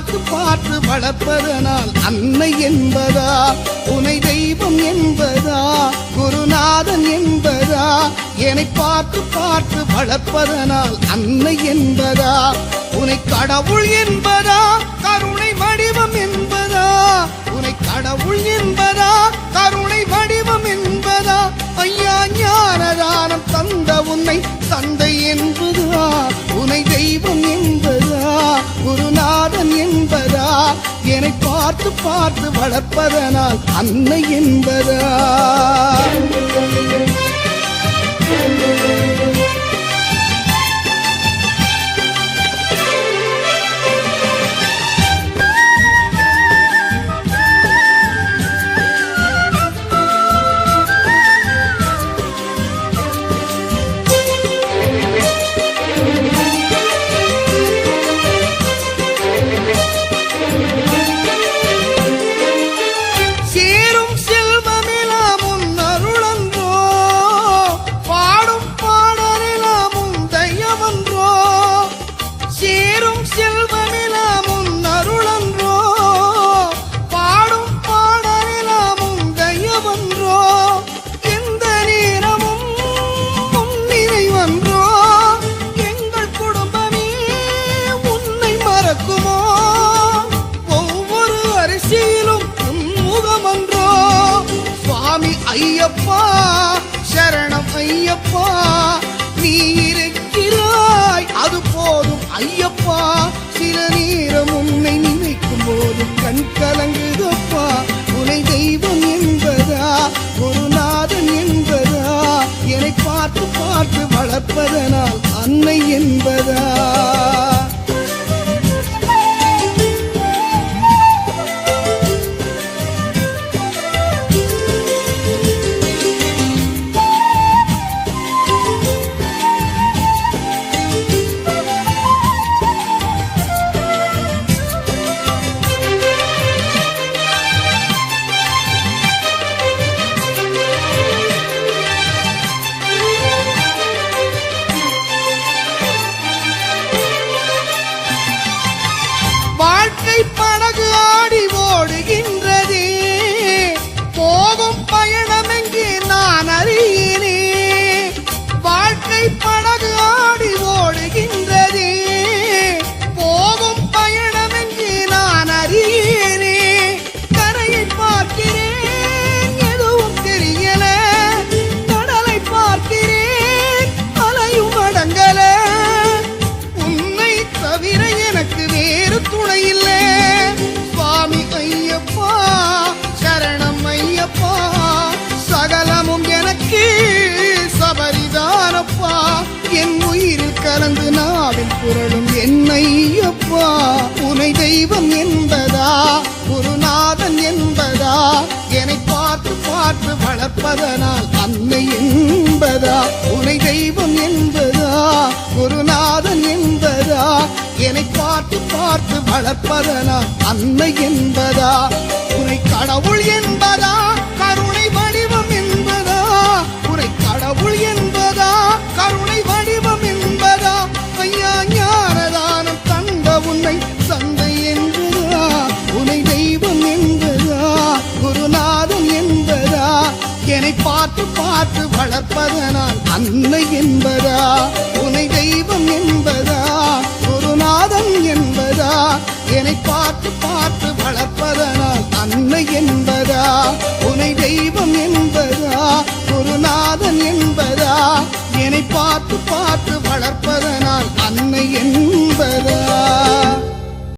பார்த்து பார்த்து வளர்ப்பதனால் அன்னை என்பதா, உனை தெய்வம் என்பதா, குருநாதன் என்பதா, என்னை பார்த்து பார்த்து வளர்ப்பதனால் அன்னை என்பதா, உனை கடவுள் என்பதா, கருணை வடிவம் என்பதா, உனை கடவுள் என்பதா, கருணை வடிவம் என்பதா, ஐயா ஞானதானம் தந்த உன்னை தந்தை என்பதா, உனை தெய்வம் என்பதா, குருநாதன் என்பதா, என்னை பார்த்து பார்த்து வளர்ப்பதனால் அன்னை என்பதா. ஐயப்பா சரணம் ஐயப்பா, நீ இருக்கிறாய் அது போதும் ஐயப்பா, சில நேரம் உன்னை நினைக்கும் போது கண் கலங்குதப்பா, உனை தெய்வம் என்பதா, குருநாதன் என்பதா, என்னை பார்த்து பார்த்து வளர்ப்பதனால் அன்னை என்பதா. படகு ஆடி ஓடுகின்றதே, போகும் பயணம் எங்கே நான் அறியேனே, வாழ்க்கை படகு ஆடி ஓடுகின்றதே, போகும் பயணம் எங்கே நான் அறியேனே, கரையை பார்க்கிறேன் எதுவும் தெரியல, கடலை பார்க்கிறேன் அலையும் அடங்கல, உன்னை தவிர எனக்கு வேறு துணை இல்லை, சுவாமி ஐயப்பா சரணம் ஐயப்பா, சகலமும் எனக்கு சபரிதானப்பா, என் உயிரில் கலந்து நாவில் புரளும் என் ஐயப்பா, உனை தெய்வம் என்பதா, குருநாதன் என்பதா, என்னை பார்த்து பார்த்து வளர்ப்பதனால் அன்னை என்பதா, உனை தெய்வம் என்பதா, குருநாதன் என்பதா, என்னை பார்த்து பார்த்து வளர்ப்பதனால் அன்னை என்பதா, உனை கடவுள் என்பதா, கருணை வடிவம் என்பதா, உனை கடவுள் என்பதா, கருணை வடிவம் என்பதா, ஐயா ஞானதானம் தந்த உன்னை தந்தை என்பதா, உனை தெய்வம் என்பதா, குருநாதன் என்பதா, என்னை பார்த்து பார்த்து வளர்ப்பதனால் அன்னை என்பதா, உனை தெய்வம் என்பதா, குருநாதன் என்பதா, என்னை பார்த்து பார்த்து வளர்ப்பதனால் அன்னை என்பதா, உனை தெய்வம் என்பதா, குருநாதன் என்பதா, என்னை பார்த்து பார்த்து வளர்ப்பதனால் அன்னை என்பதா.